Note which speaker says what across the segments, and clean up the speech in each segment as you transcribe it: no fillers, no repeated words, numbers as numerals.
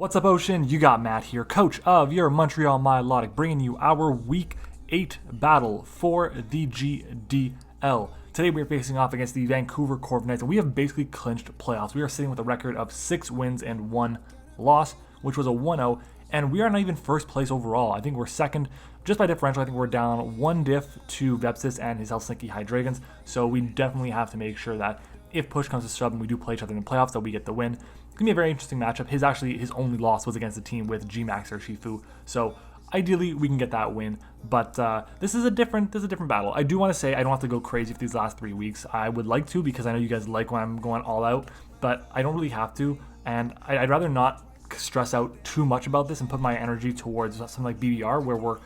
Speaker 1: What's up, Ocean? You got Matt here, coach of your Montreal Milotics, bringing you our Week 8 battle for the GDL. Today we are facing off against the Vancouver Corviknights, and we have basically clinched playoffs. We are sitting with a record of 6 wins and 1 loss, which was a 1-0, and we are not even first place overall. I think we're second, just by differential. I think we're down 1 diff to Vepsis and his Helsinki High Dragons, so we definitely have to make sure that if push comes to shove and we do play each other in the playoffs, that we get the win. It's going to be a very interesting matchup. His only loss was against a team with GMAX Urshifu, so ideally we can get that win, but this is a different battle. I do want to say I don't have to go crazy for these last 3 weeks. I would like to, because I know you guys like when I'm going all out, but I don't really have to, and I'd rather not stress out too much about this and put my energy towards something like BBR, where we're,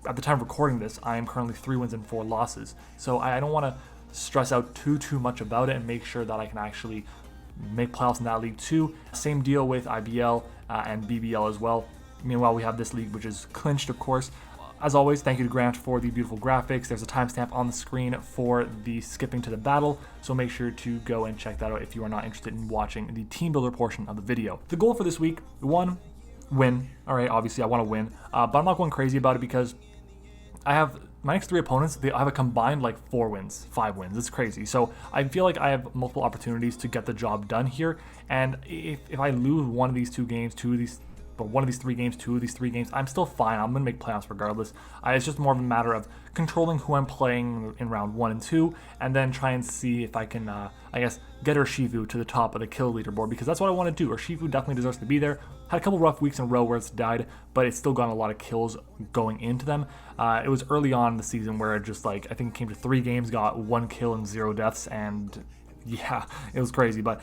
Speaker 1: at the time of recording this, I am currently 3 wins and 4 losses. So I don't want to stress out too much about it and make sure that I can actually make playoffs in that league too. Same deal with IBL and BBL as well. Meanwhile, we have this league, which is clinched, of course. As always, thank you to Grant for the beautiful graphics. There's a timestamp on the screen for the skipping to the battle, so make sure to go and check that out if you are not interested in watching the team builder portion of the video. The goal for this week, 1, win. All right, obviously I want to win, but I'm not going crazy about it because I have my next 3 opponents. I have a combined like 4 wins, 5 wins. It's crazy. So I feel like I have multiple opportunities to get the job done here. And if I lose one of these 2 games, 2 of these, but one of these 3 games, 2 of these 3 games, I'm still fine. I'm gonna make playoffs regardless. It's just more of a matter of controlling who I'm playing in round 1 and 2, and then try and see if I can, I guess, get Urshifu to the top of the kill leaderboard, because that's what I want to do. Urshifu definitely deserves to be there. Had a couple rough weeks in a row where it's died, but it's still gotten a lot of kills going into them. It was early on in the season where it just, like, I think it came to 3 games, got 1 kill and 0 deaths, and yeah, it was crazy. But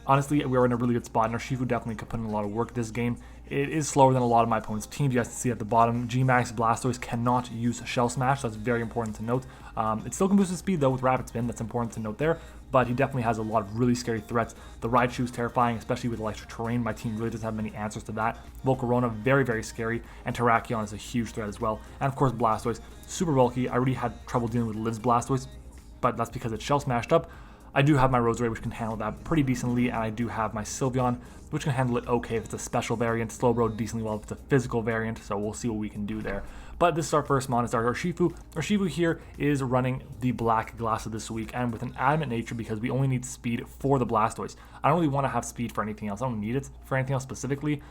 Speaker 1: honestly, we were in a really good spot, and Urshifu definitely could put in a lot of work this game. It is slower than a lot of my opponent's teams. You guys can see at the bottom, GMAX BLASTOISE cannot use Shell Smash. That's very important to note. It still can boost his speed, though, with Rapid Spin. That's important to note there, but he definitely has a lot of really scary threats. The RAICHU is terrifying, especially with electric terrain. My team really doesn't have many answers to that. Volcarona, very scary, and Terrakion is a huge threat as well. And of course, Blastoise, super bulky. I already had trouble dealing with Lynn's Blastoise, but that's because it's Shell Smashed up. I do have my ROSERADE, which can handle that pretty decently, and I do have my Sylveon, which can handle it okay if it's a special variant. Slowbro decently well if it's a physical variant, so we'll see what we can do there. But this is our first mon, it's our Urshifu. Urshifu here is running the Black Glass of this week, and with an Adamant Nature, because we only need speed for the Blastoise. I don't really want to have speed for anything else. I don't need it for anything else specifically.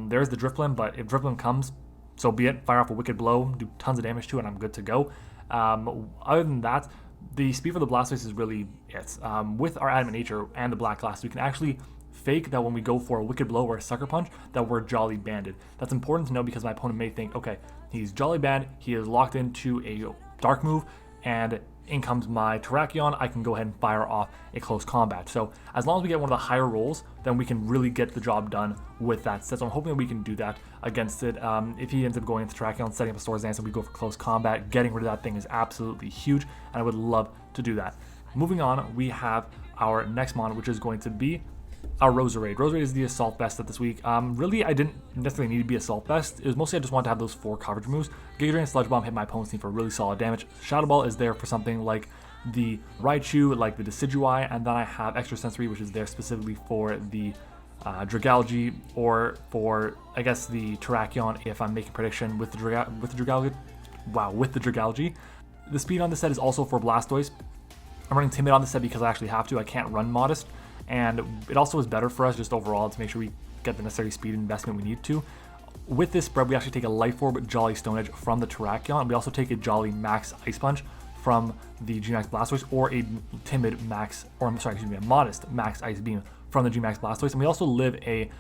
Speaker 1: There's the Drifblim, but if Drifblim comes, so be it. Fire off a Wicked Blow, do tons of damage to it, and I'm good to go. Other than that, the speed for the Blastoise is really it. With our Adamant Nature and the Black Glass, we can actually fake that when we go for a Wicked Blow or a Sucker Punch, that we're Jolly Banded. That's important to know because my opponent may think, okay, he's Jolly Band, he is locked into a Dark move, and in comes my Terrakion, I can go ahead and fire off a close combat. So as long as we get one of the higher rolls, then we can really get the job done with that set. So I'm hoping that we can do that against it. If he ends up going into Terrakion, setting up a Swords Dance, and we go for close combat, getting rid of that thing is absolutely huge, and I would love to do that. Moving on, we have our next mon, which is going to be our ROSERADE. ROSERADE is the Assault Vest this week. Really, I didn't necessarily need to be Assault Vest. It was mostly I just wanted to have those 4 coverage moves. Giga Drain and Sludge Bomb hit my opponent's team for really solid damage. Shadow Ball is there for something like the RAICHU, like the Decidueye, and then I have Extra Sensory, which is there specifically for the Dragalge, or for, I guess, the Terrakion if I'm making prediction with the Dragalge. Wow, with the Dragalge. The speed on this set is also for Blastoise. I'm running Timid on this set because I actually have to. I can't run Modest. And it also is better for us just overall to make sure we get the necessary speed investment we need to. With this spread, we actually take a Life Orb Jolly Stone Edge from the Terrakion. We also take a Jolly Max Ice Punch from the GMAX Blastoise, or a Timid Max, or I'm sorry, excuse me, a Modest Max Ice Beam from the GMAX Blastoise. And we also live a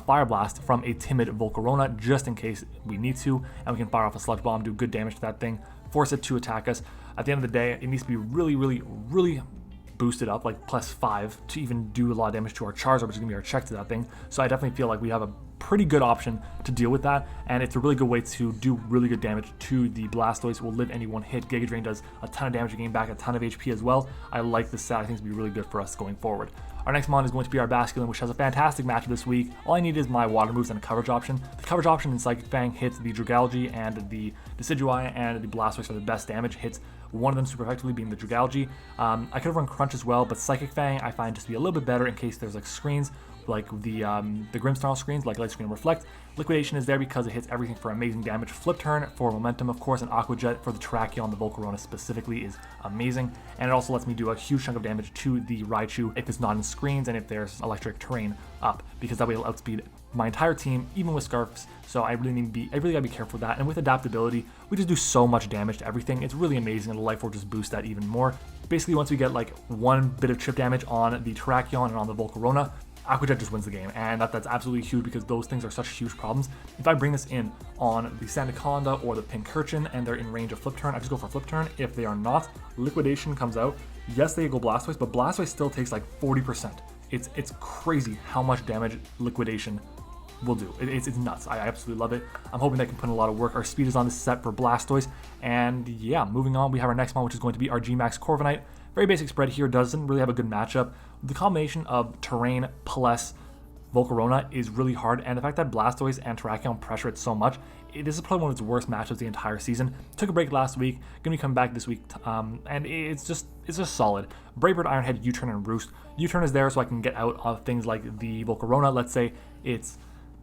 Speaker 1: Fire Blast from a Timid Volcarona just in case we need to. And we can fire off a Sludge Bomb, do good damage to that thing, force it to attack us. At the end of the day, it needs to be really boosted up, like +5, to even do a lot of damage to our Charizard, which is going to be our check to that thing. So I definitely feel like we have a pretty good option to deal with that, and it's a really good way to do really good damage to the Blastoise. Will live any one hit. Giga Drain does a ton of damage, gain back a ton of HP as well. I like this set. I think it's going to be really good for us going forward. Our next mon is going to be our BASCULIN, which has a fantastic matchup this week. All I need is my water moves and a coverage option. The coverage option in Psychic Fang hits the Dragalge and the Decidueye, and the Blastoise for the best damage. Hits one of them super effectively, being the Dragalge. I could have run Crunch as well, but Psychic Fang I find just to be a little bit better in case there's like screens, like the Grimmsnarl screens, like Light Screen and Reflect. Liquidation is there because it hits everything for amazing damage. Flip Turn for momentum, of course, and Aqua Jet for the Terrakion, the Volcarona specifically, is amazing. And it also lets me do a huge chunk of damage to the Raichu if it's not in screens and if there's electric terrain up, because that way it'll outspeed my entire team, even with Scarfs. So I really gotta be careful with that. And with adaptability, we just do so much damage to everything. It's really amazing, and the Life Orb just boosts that even more. Basically, once we get like one bit of chip damage on the Terrakion and on the Volcarona, Aqua Jet just wins the game, and that's absolutely huge because those things are such huge problems. If I bring this in on the Sandaconda or the Pincurchin and they're in range of Flip Turn, I just go for Flip Turn. If they are not, Liquidation comes out. Yes, they go Blastoise, but Blastoise still takes like 40%. It's crazy how much damage Liquidation will do. It's nuts. I absolutely love it. I'm hoping they can put in a lot of work. Our speed is on this set for Blastoise, and yeah, moving on, we have our next one, which is going to be our GMAX Corviknight. Very basic spread here, doesn't really have a good matchup. The combination of terrain plus Volcarona is really hard, and the fact that Blastoise and Terrakion pressure it so much, this is probably one of its worst matchups the entire season. Took a break last week, gonna be coming back this week, and it's just solid. Brave Bird, Ironhead, U-Turn, and Roost. U-Turn is there so I can get out of things like the Volcarona. Let's say it's,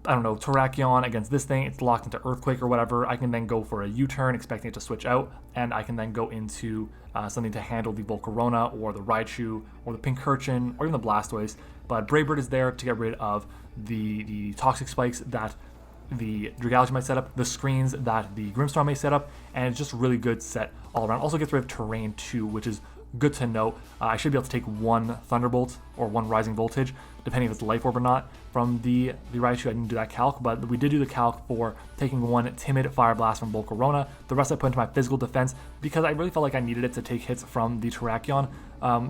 Speaker 1: I don't know, Terrakion against this thing, it's locked into Earthquake or whatever. I can then go for a U-turn, expecting it to switch out, and I can then go into something to handle the Volcarona or the Raichu or the Pincurchin or even the Blastoise. But Brave Bird is there to get rid of the Toxic Spikes that the Dragalge might set up, the screens that the Grimmsnarl may set up, and it's just a really good set all around. Also gets rid of terrain too, which is good to know. I should be able to take one Thunderbolt or one Rising Voltage, depending if it's Life Orb or not, from the Raichu. I didn't do that calc, but we did do the calc for taking one Timid Fire Blast from Volcarona. The rest I put into my physical defense because I really felt like I needed it to take hits from the Terrakion.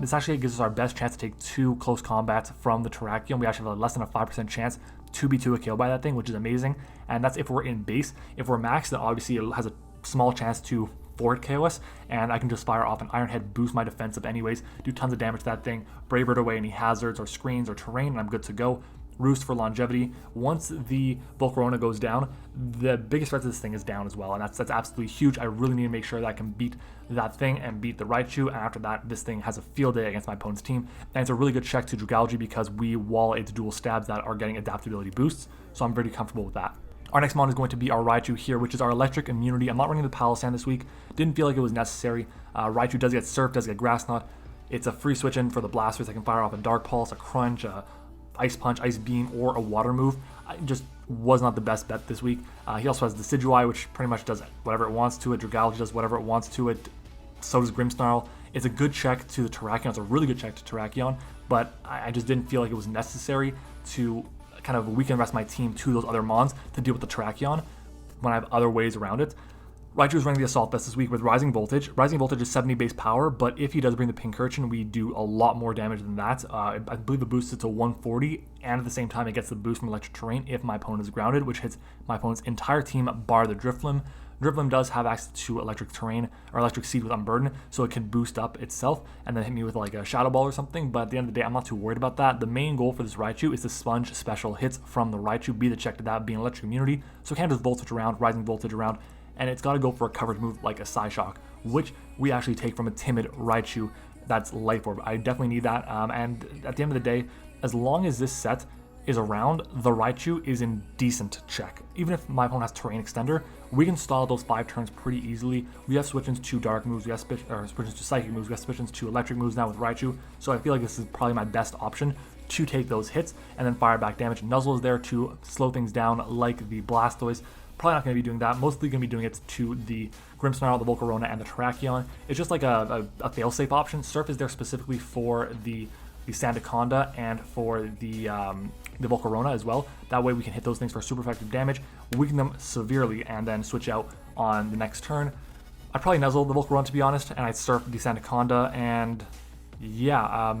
Speaker 1: This actually gives us our best chance to take 2 close combats from the Terrakion. We actually have a less than a 5% chance to be 2-KO by that thing, which is amazing. And that's if we're in base. If we're max, then obviously it has a small chance to forward KOS, and I can just fire off an Ironhead, boost my defensive anyways, do tons of damage to that thing, Brave Bird away any hazards or screens or terrain, and I'm good to go. Roost for longevity. Once the Volcarona goes down, the biggest threat to this thing is down as well, and that's absolutely huge. I really need to make sure that I can beat that thing and beat the Raichu, and after that, this thing has a field day against my opponent's team, and it's a really good check to Dragalge because we wall its dual stabs that are getting adaptability boosts, so I'm very comfortable with that. Our next mon is going to be our Raichu here, which is our electric immunity. I'm not running the Palossand this week. Didn't feel like it was necessary. Raichu does get Surf, does get Grass Knot. It's a free switch in for the Blastoise. I can fire off a Dark Pulse, a Crunch, a Ice Punch, Ice Beam, or a Water move. I just was not the best bet this week. He also has Decidueye, which pretty much does whatever it wants to it. Dragalge does whatever it wants to it. So does Grimmsnarl. It's a good check to the Terrakion. It's a really good check to Terrakion, but I just didn't feel like it was necessary to kind of weaken the rest of my team to those other mons to deal with the Terrakion when I have other ways around it. Raichu is running the Assault Vest this week with Rising Voltage. Rising Voltage is 70 base power, but if he does bring the Pincurchin, we do a lot more damage than that. I believe it boosts it to 140, and at the same time it gets the boost from Electric Terrain if my opponent is grounded, which hits my opponent's entire team bar the Drifloon. Drifloon does have access to Electric Terrain or Electric Seed with Unburden, so it can boost up itself and then hit me with like a Shadow Ball or something, but at the end of the day, I'm not too worried about that. The main goal for this Raichu is to sponge special hits from the Raichu, be the check to that, being Electric Immunity, so it can just Voltage around, Rising Voltage around, and it's got to go for a coverage move like a Psyshock, which we actually take from a timid Raichu that's Life Orb. I definitely need that, and at the end of the day, as long as this set is around, the Raichu is in decent check. Even if my opponent has Terrain Extender, we can stall those 5 turns pretty easily. We have switch-ins to Dark moves, we have switch-ins to Psychic moves, we have switch-ins to Electric moves now with Raichu, so I feel like this is probably my best option to take those hits and then fire back damage. Nuzzle is there to slow things down like the Blastoise. Probably not going to be doing that, mostly going to be doing it to the Grimmsnarl, the Volcarona, and the Terrakion. It's just like a fail-safe option. Surf is there specifically for the Sandaconda and for the Volcarona as well. That way we can hit those things for super effective damage, weaken them severely, and then switch out on the next turn. I'd probably nuzzle the Volcarona, to be honest, and I'd surf the Sandaconda, and yeah,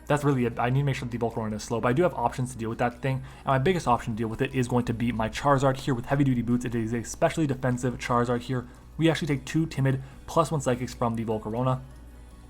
Speaker 1: that's really it. I need to make sure that the Volcarona is slow, but I do have options to deal with that thing, and my biggest option to deal with it is going to be my Charizard here with heavy duty boots. It is a especially defensive Charizard here. We actually take 2 Timid plus 1 Psychics from the Volcarona.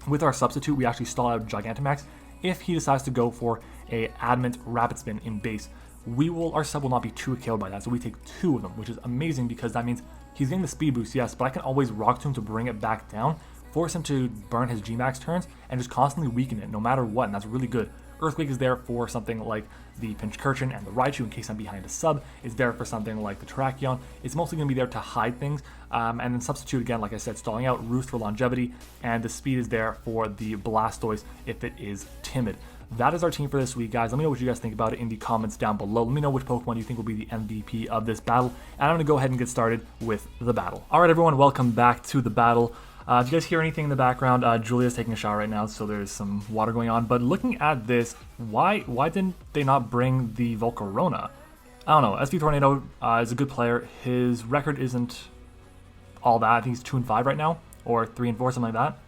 Speaker 1: With our substitute, we actually stall out Gigantamax. If he decides to go for a Adamant Rapid Spin in base, our sub will not be 2-KO'd by that, so we take 2 of them, which is amazing because that means he's getting the speed boost, yes, but I can always Rock Tomb to bring it back down, force him to burn his GMAX turns, and just constantly weaken it no matter what, and that's really good. Earthquake is there for something like the Pincurchin, and the Raichu, in case I'm behind a sub, is there for something like the Terrakion. It's mostly going to be there to hide things, and then substitute again, like I said, stalling out, Roost for longevity, and the speed is there for the Blastoise if it is timid. That is our team for this week, guys. Let me know what you guys think about it in the comments down below. Let me know which Pokemon you think will be the MVP of this battle, and I'm going to go ahead and get started with the battle. Alright everyone, welcome back to the battle. If you guys hear anything in the background, Julia's taking a shower right now, so there's some water going on. But looking at this, why didn't they not bring the Volcarona? I don't know. SV Tornado is a good player. His record isn't all that. I think he's 2-5 right now, or 3-4, something like that.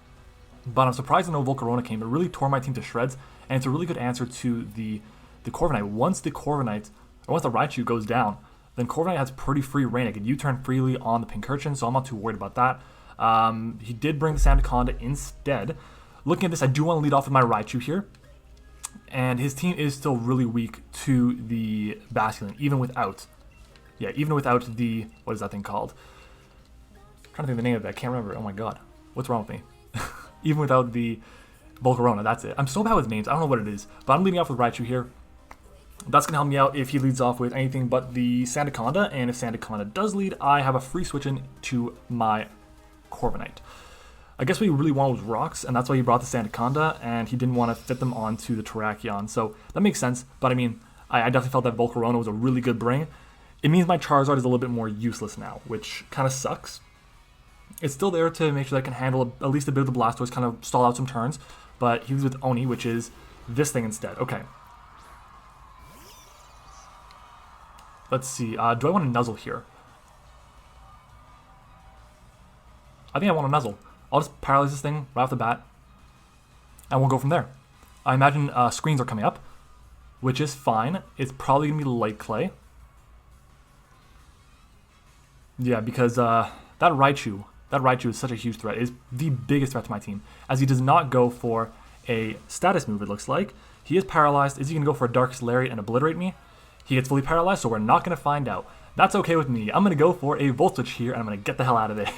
Speaker 1: But I'm surprised no Volcarona came. It really tore my team to shreds, and it's a really good answer to the Corviknight. Once the Raichu goes down, then Corviknight has pretty free reign. It can U-turn freely on the Pincurchin, so I'm not too worried about that. He did bring the Sandaconda instead. Looking at this, I do want to lead off with my Raichu here. And his team is still really weak to the Basculin, even without the, what is that thing called? I'm trying to think of the name of it, I can't remember. Oh my god, what's wrong with me? Even without the Volcarona, that's it. I'm so bad with names, I don't know what it is. But I'm leading off with Raichu here. That's going to help me out if he leads off with anything but the Sandaconda. And if Sandaconda does lead, I have a free switch in to my Corviknight. I guess what he really wanted was rocks, and that's why he brought the Sandaconda, and he didn't want to fit them onto the Terrakion. So that makes sense, but I mean, I definitely felt that Volcarona was a really good bring. It means my Charizard is a little bit more useless now, which kind of sucks. It's still there to make sure that I can handle at least a bit of the Blastoise, kind of stall out some turns, but he was with Oni, which is this thing instead. Okay. Let's see, do I want to Nuzzle here? I think I want to Nuzzle. I'll just paralyze this thing right off the bat, and we'll go from there. I imagine screens are coming up, which is fine. It's probably going to be Light Clay. Yeah, because that Raichu is such a huge threat. It is the biggest threat to my team, as he does not go for a status move, it looks like. He is paralyzed. Is he going to go for a Darkest Lariat and obliterate me? He gets fully paralyzed, so we're not going to find out. That's okay with me. I'm going to go for a Volt Switch here, and I'm going to get the hell out of there.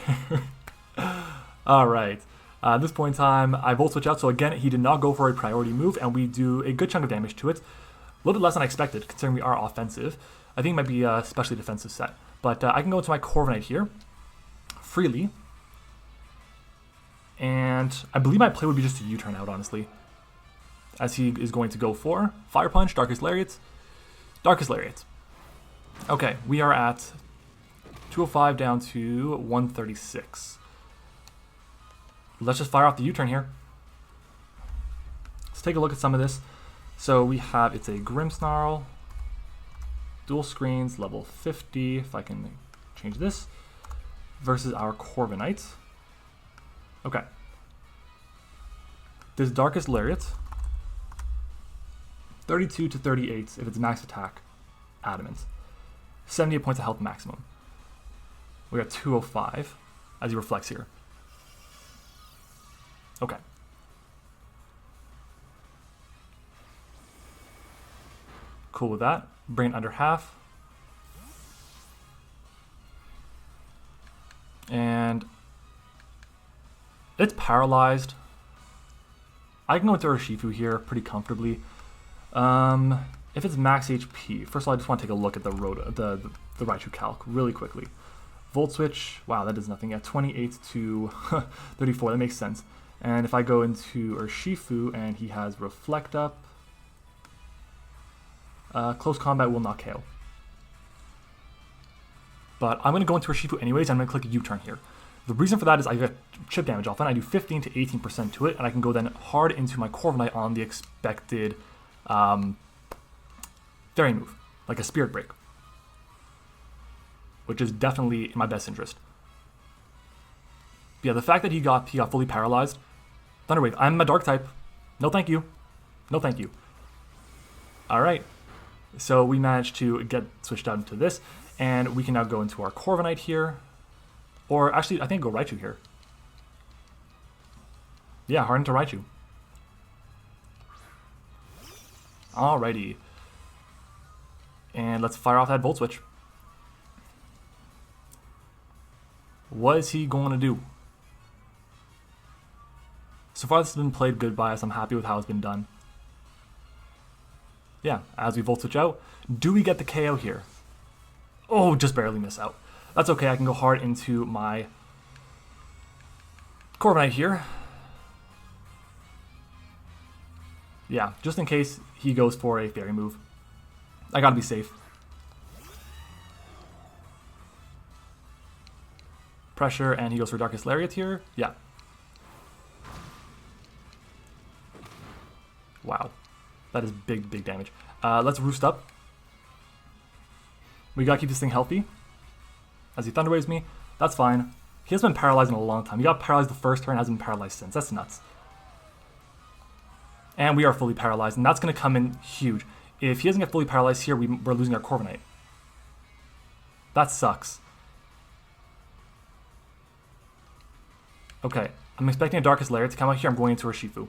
Speaker 1: Alright, at this point in time, I Volt Switch out, so again, he did not go for a priority move, and we do a good chunk of damage to it. A little bit less than I expected, considering we are offensive. I think it might be a especially defensive set. But I can go into my Corviknight here, freely. And I believe my play would be just to U-turn out, honestly. As he is going to go for Fire Punch, Darkest Lariat. Darkest Lariat. Okay, we are at 205 down to 136. Let's just fire off the U-turn here. Let's take a look at some of this. So we have, it's a Grimmsnarl, dual screens, level 50, if I can change this, versus our Corviknight. Okay. This Darkest Lariat, 32 to 38 if it's max attack, adamant. 78 points of health maximum. We got 205 as he reflects here. Okay. Cool with that. Bring it under half. And it's paralyzed. I can go into Urshifu here pretty comfortably. If it's max HP, first of all, I just want to take a look at the Raichu calc really quickly. Volt Switch, wow, that does nothing. Yeah, 28 to 34, that makes sense. And if I go into Urshifu and he has Reflect Up, Close Combat will not KO. But I'm going to go into Urshifu anyways, and I'm going to click U-turn here. The reason for that is I get chip damage off, and I do 15 to 18% to it, and I can go then hard into my Corviknight on the expected Fairy move, like a Spirit Break, which is definitely in my best interest. Yeah, the fact that he got fully paralyzed. Thunder Wave, I'm a Dark type. No thank you. No thank you. Alright. So we managed to get switched out into this. And we can now go into our Corviknight here. Or actually, I think I'll go Raichu here. Yeah, hard into Raichu. Alrighty. And let's fire off that Volt Switch. What is he going to do? So far this has been played good by us. I'm happy with how it's been done. Yeah, as we Volt Switch out. Do we get the KO here? Oh, just barely miss out. That's okay, I can go hard into my Corviknight here. Yeah, just in case he goes for a fairy move. I gotta be safe. Pressure, and he goes for Darkest Lariat here. Yeah. Wow. That is big, big damage. Let's Roost up. We gotta keep this thing healthy. As he Thunder Waves me, that's fine. He hasn't been paralyzed in a long time. He got paralyzed the first turn, hasn't been paralyzed since. That's nuts. And we are fully paralyzed, and that's gonna come in huge. If he doesn't get fully paralyzed here, we're losing our Corviknight. That sucks. Okay, I'm expecting a Darkest Lariat to come out here. I'm going into Urshifu.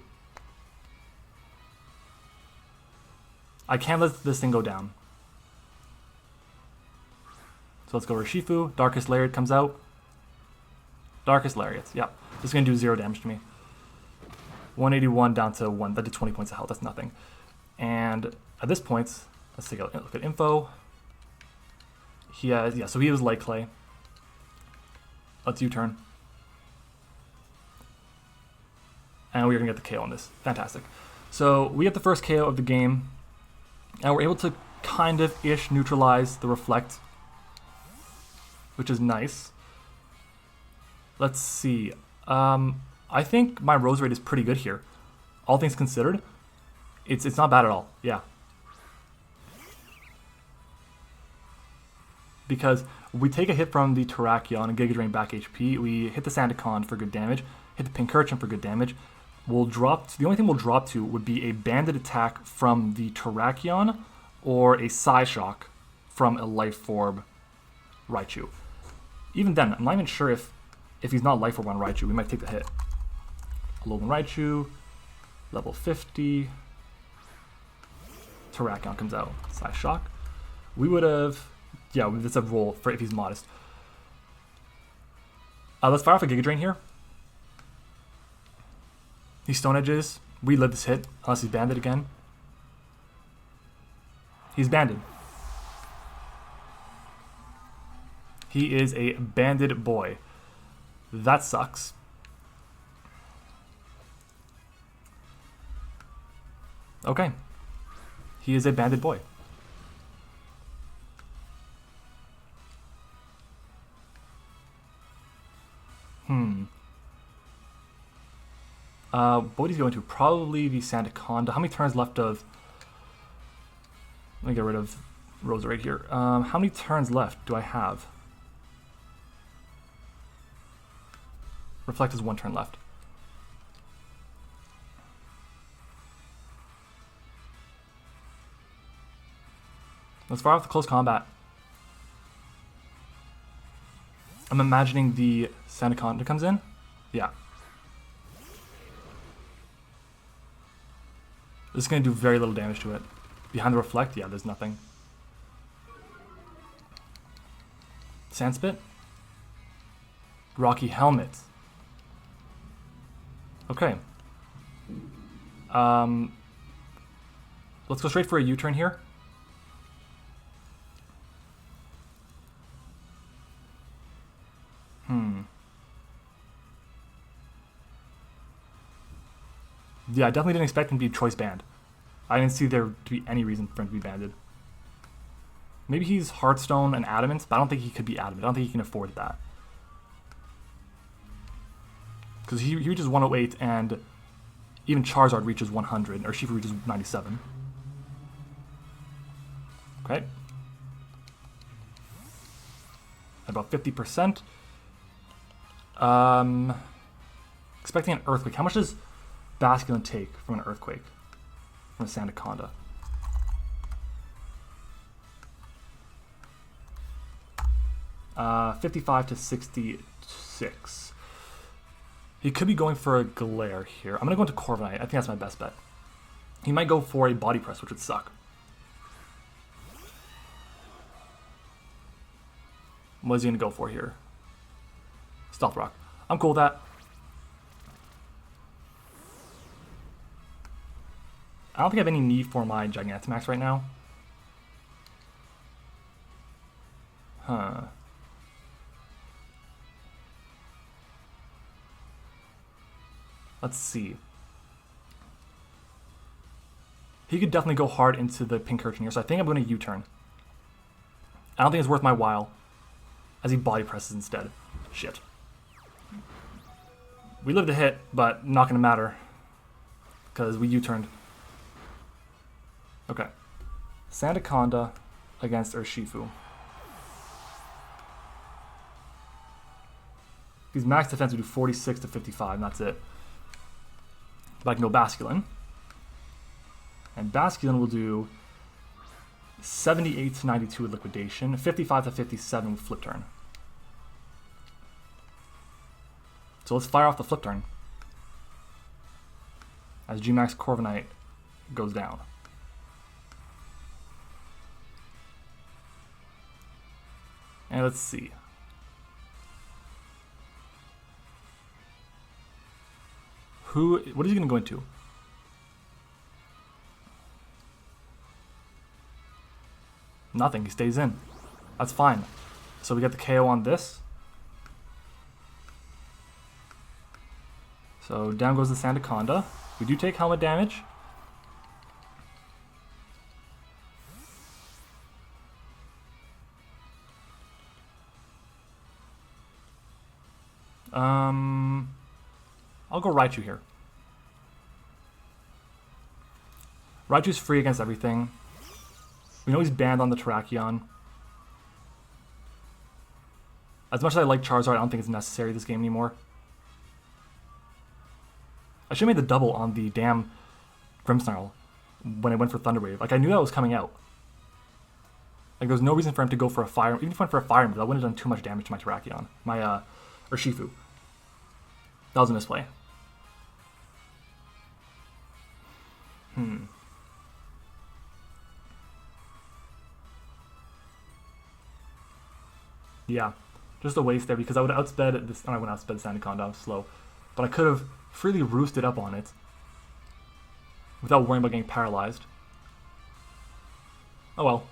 Speaker 1: I can't let this thing go down. So let's go Urshifu. Darkest Lariat comes out. Darkest Lariat. Yep. This is going to do 0 damage to me. 181 down to 1. That did 20 points of health. That's nothing. And at this point, let's take a look at info. He has, yeah, so he was Light Clay. Let's U-turn. And we're going to get the KO on this. Fantastic. So we get the first KO of the game. And we're able to kind of ish neutralize the Reflect, which is nice. Let's see. I think my Roserade is pretty good here. All things considered, it's not bad at all. Yeah. Because we take a hit from the Terrakion and Giga Drain back HP. We hit the Sandaconda for good damage. Hit the Pincurchin for good damage. We'll drop to, the only thing we'll drop to would be a banded attack from the Terrakion or a Psyshock from a Life Orb Raichu. Even then, I'm not even sure if he's not Life Orb on Raichu, we might take the hit. Alolan Raichu, level 50. Terrakion comes out. Psyshock. We would have, yeah, that's a roll for if he's modest. Let's fire off a Giga Drain here. He Stone Edges. We live this hit, unless he's banded again. He's banded. He is a banded boy. That sucks. Okay. He is a banded boy. What he's going to? Probably the Sandaconda. How many turns left of... Let me get rid of Roserade here. How many turns left do I have? Reflect is 1 turn left. Let's fire off the close combat. I'm imagining the Sandaconda comes in. Yeah. This is going to do very little damage to it. Behind the Reflect, yeah, there's nothing. Sandspit. Rocky Helmet. Okay. Let's go straight for a U-turn here. Yeah, I definitely didn't expect him to be choice banned. I didn't see there to be any reason for him to be banded. Maybe he's Hearthstone and Adamant, but I don't think he could be Adamant. I don't think he can afford that. Because he reaches 108 and even Charizard reaches 100, or Urshifu reaches 97. Okay. About 50%. Expecting an Earthquake. How much does Basculin take from an Earthquake? From a Sandaconda? Uh, 55 to 66. He could be going for a Glare here. I'm going to go into Corviknight. I think that's my best bet. He might go for a Body Press, which would suck. What is he going to go for here? Stealth Rock. I'm cool with that. I don't think I have any need for my Gigantamax right now. Huh. Let's see. He could definitely go hard into the Pincurchin here, so I think I'm going to U-turn. I don't think it's worth my while, as he body presses instead. Shit. We lived a hit, but not going to matter, because we U-turned. Okay. Sandaconda against Urshifu. His max defense would do 46 to 55, and that's it. But I can go Basculin. And Basculin will do 78 to 92 with Liquidation, 55 to 57 with Flip Turn. So let's fire off the Flip Turn as GMAX Corviknight goes down. And let's see. What is he going to go into? Nothing, he stays in. That's fine. So we get the KO on this. So down goes the Sandaconda. We do take helmet damage. I'll go Raichu here. Raichu's free against everything. We know he's banned on the Terrakion. As much as I like Charizard, I don't think it's necessary this game anymore. I should have made the double on the damn Grimmsnarl when I went for Thunder Wave. Like, I knew that was coming out. Like, there was no reason for him to go for a Fire. Even if he went for a Fire move, that wouldn't have done too much damage to my Terrakion. My, Urshifu. That was a misplay. Yeah, just a waste there because I would have outsped this. I wouldn't outsped the Sandaconda, I was slow. But I could have freely roosted up on it without worrying about getting paralyzed. Oh well.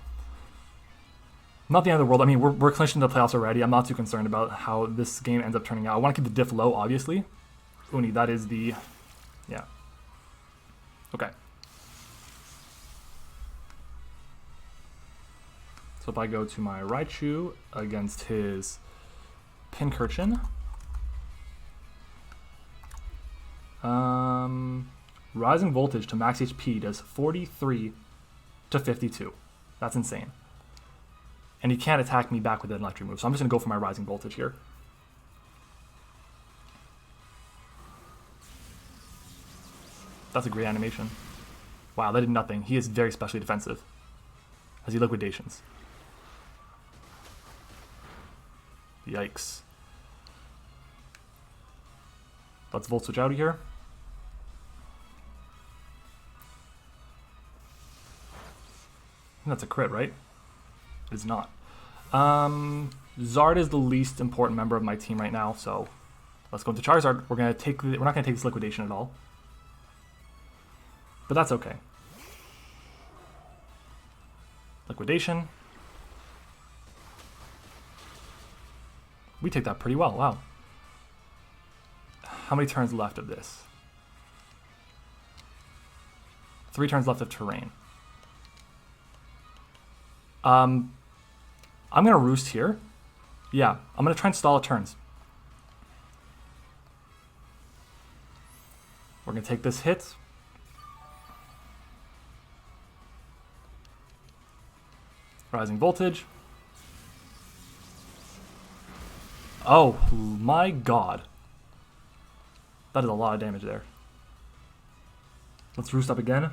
Speaker 1: Not the end of the world. I mean, we're clinching the playoffs already. I'm not too concerned about how this game ends up turning out. I want to keep the diff low, obviously. Uni, that is the... Yeah. Okay. So if I go to my Raichu against his Pincurchin. Rising Voltage to max HP does 43 to 52. That's insane. And he can't attack me back with an electric move, so I'm just going to go for my Rising Voltage here. That's a great animation. Wow, that did nothing. He is very specially defensive as he liquidations. Yikes. Let's Volt Switch out of here. That's a crit, right? It is not. Zard is the least important member of my team right now, so let's go into Charizard. We're not gonna take this liquidation at all. But that's okay. Liquidation. We take that pretty well, wow. How many turns left of this? 3 turns left of terrain. I'm gonna roost here. Yeah, I'm gonna try and stall at turns. We're gonna take this hit. Rising Voltage. Oh my god. That is a lot of damage there. Let's roost up again.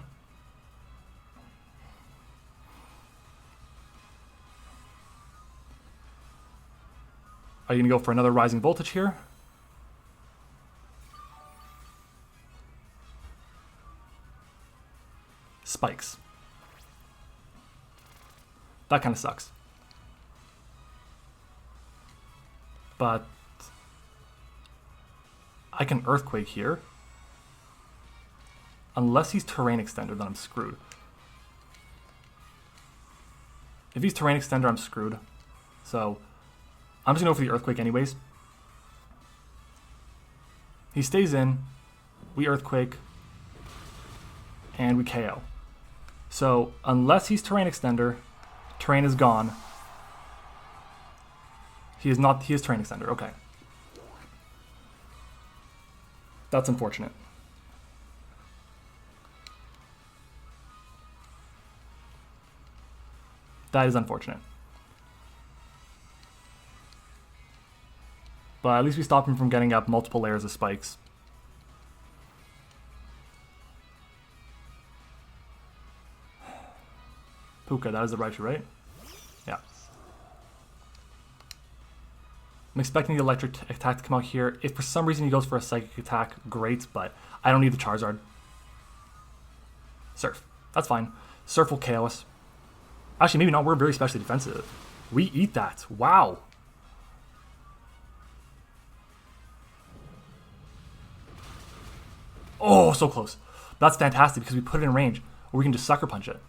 Speaker 1: Are you going to go for another Rising Voltage here? Spikes. That kind of sucks. But I can Earthquake here. Unless he's Terrain Extender, then I'm screwed. If he's Terrain Extender, I'm screwed. So, I'm just going to go for the Earthquake anyways. He stays in. We Earthquake. And we KO. So, unless he's Terrain Extender, Terrain is gone. He is not, he is Terrain Extender, okay. That's unfortunate. That is unfortunate. But at least we stopped him from getting up multiple layers of spikes. Puka, that is the Raichu, right? Yeah. I'm expecting the electric attack to come out here. If for some reason he goes for a psychic attack, great, but I don't need the Charizard. Surf. That's fine. Surf will KO us. Actually, maybe not. We're very specially defensive. We eat that. Wow. Oh, so close. That's fantastic because we put it in range, or we can just Sucker Punch it.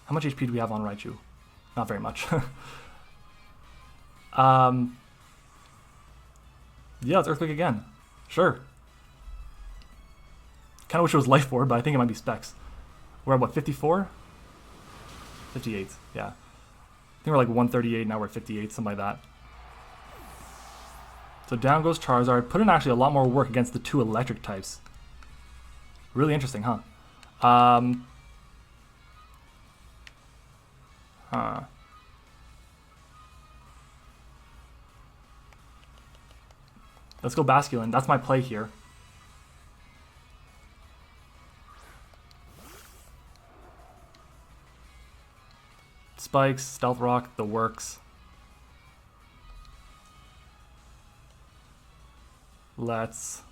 Speaker 1: How much HP do we have on Raichu? Not very much. Yeah, let's Earthquake again. Sure. Kind of wish it was Life Orb, but I think it might be Specs. We're at what, 54? 58, yeah. I think we're like 138, now we're at 58, something like that. So down goes Charizard. Put in actually a lot more work against the two electric types. Really interesting, huh? Let's go Basculin. That's my play here. Spikes, Stealth Rock, the works. Let's...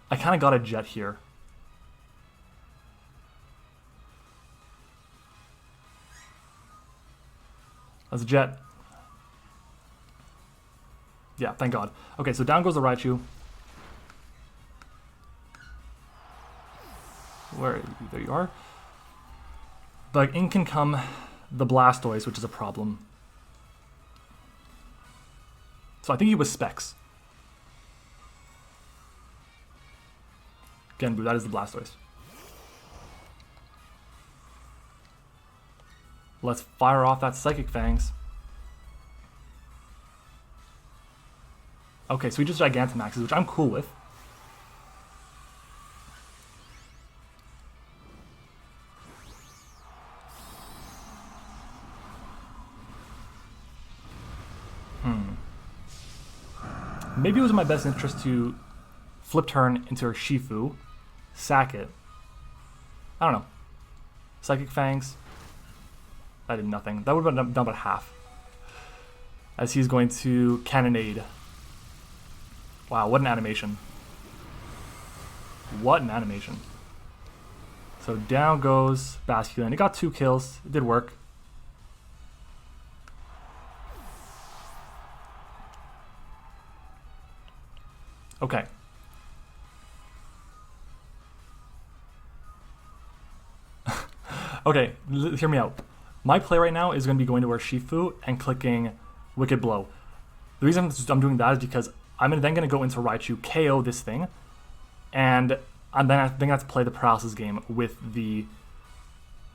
Speaker 1: I kind of got a Jet here. Let's Jet. Yeah, thank God. Okay, so down goes the Raichu. Where? There you are. But in can come the Blastoise, which is a problem. So I think he was Specs. Genbu, that is the Blastoise. Let's fire off that Psychic Fangs. Okay, so we just Gigantamaxes, which I'm cool with. Maybe it was in my best interest to flip turn into Urshifu, sack it. I don't know. Psychic Fangs. That did nothing. That would have done about half. As he's going to Cannonade. Wow, what an animation. What an animation. So down goes Basculin. It got 2 kills. It did work. Okay. Okay, hear me out. My play right now is going to be going to Urshifu and clicking Wicked Blow. The reason I'm doing that is because I'm then going to go into Raichu, KO this thing, and I'm then going to have to play the Paralysis game with the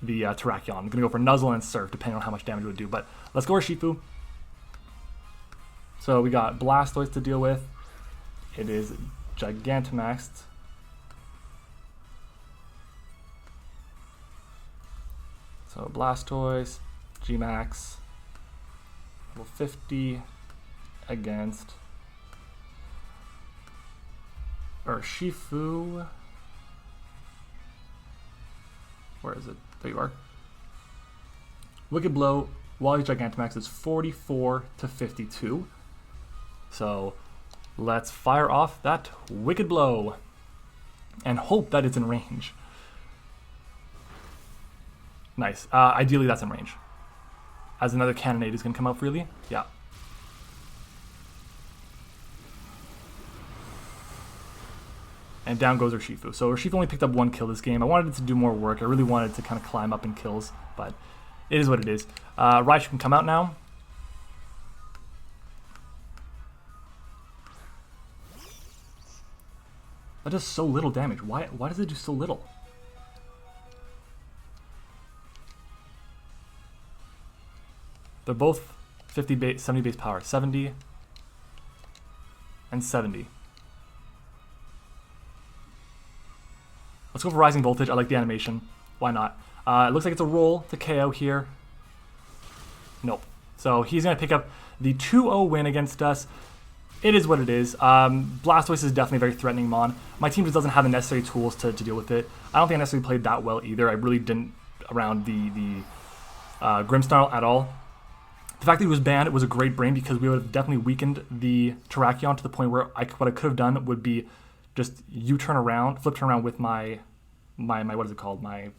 Speaker 1: Terrakion. I'm going to go for Nuzzle and Surf, depending on how much damage it would do. But let's go Urshifu. So we got Blastoise to deal with. It is Gigantamaxed. So Blastoise, GMAX, level 50 against Urshifu. Where is it? There you are. Wicked Blow, while he's Gigantamax, is 44 to 52. So let's fire off that Wicked Blow and hope that it's in range. Nice. Ideally, that's in range. As another Cannonade is going to come out freely. Yeah. And down goes Urshifu. So Urshifu only picked up 1 kill this game. I wanted it to do more work. I really wanted it to kind of climb up in kills, but it is what it is. RAICHU can come out now. That does so little damage. Why does it do so little? They're both 70 base power. 70 and 70. Let's go for Rising Voltage. I like the animation. Why not? It looks like it's a roll to KO here. Nope. So he's going to pick up the 2-0 win against us. It is what it is. Blastoise is definitely a very threatening mon. My team just doesn't have the necessary tools to deal with it. I don't think I necessarily played that well either. I really didn't around the Grimmsnarl at all. The fact that he was banned, it was a great brain because we would have definitely weakened the Terrakion to the point where what I could have done would be just flip turn around with my what is it called? My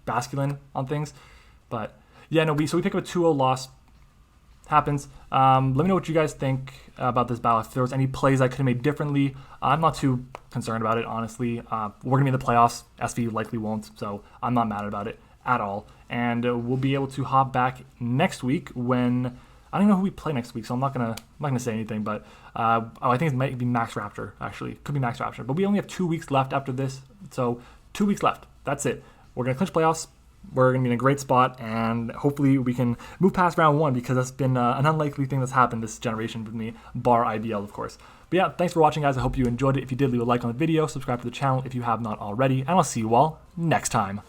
Speaker 1: Basculin on things. But yeah, no, so we pick up a 2-0 loss. Happens. Let me know what you guys think about this battle. If there was any plays I could have made differently, I'm not too concerned about it, honestly. We're going to be in the playoffs. SV likely won't, so I'm not mad about it at all. And we'll be able to hop back next week when I don't even know who we play next week, so I'm not gonna say anything. But I think it might be Max Raptor. Actually, could be Max Raptor. But we only have 2 weeks left after this, so 2 weeks left. That's it. We're gonna clinch playoffs. We're going to be in a great spot, and hopefully we can move past round 1 because that's been an unlikely thing that's happened this generation with me, bar IBL, of course. But yeah, thanks for watching, guys. I hope you enjoyed it. If you did, leave a like on the video, subscribe to the channel if you have not already, and I'll see you all next time.